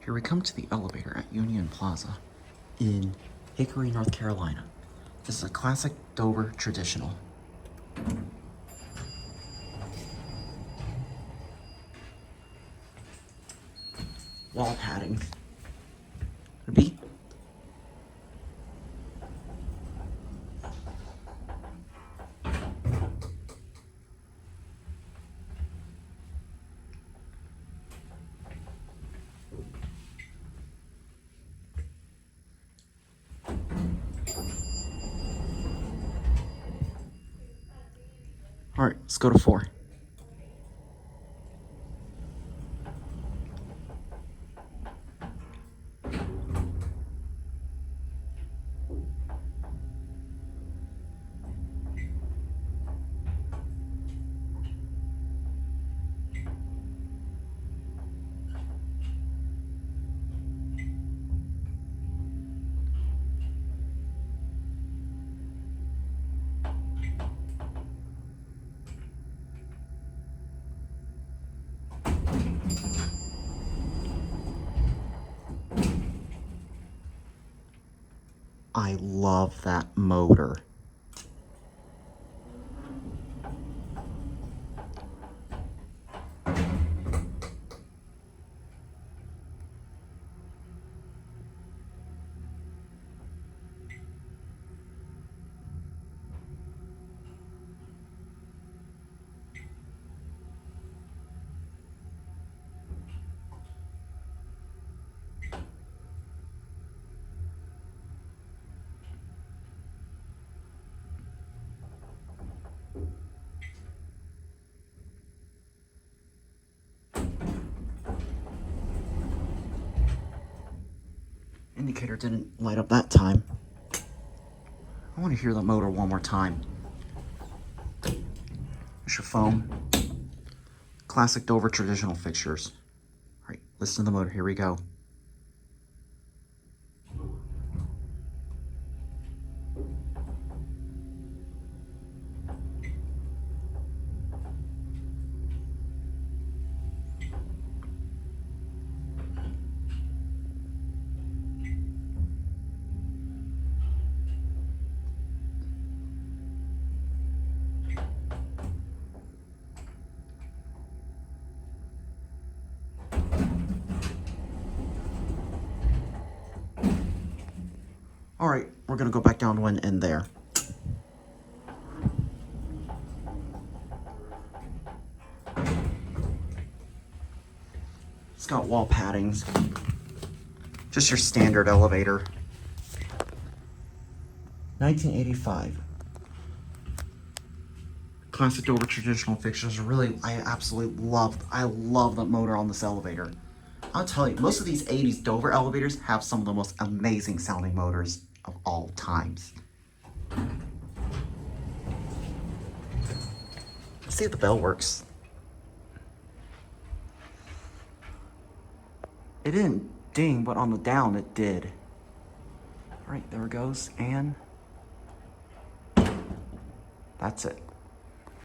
Here we come to the elevator at Union Plaza in Hickory, North Carolina. This is a classic Dover traditional. Wall padding. Could be. All right, let's go to 4. I love that motor. Indicator didn't light up that time. I want to hear the motor one more time. There's your phone. Classic Dover traditional fixtures. All right, listen to the motor. Here we go. All right, we're gonna go back down one end there. It's got wall paddings. Just your standard elevator. 1985. Classic Dover traditional fixtures. Really, I love the motor on this elevator. I'll tell you, most of these 80s Dover elevators have some of the most amazing sounding motors of all times. Let's see if the bell works. It didn't ding, but on the down it did. All right, there it goes, and that's it.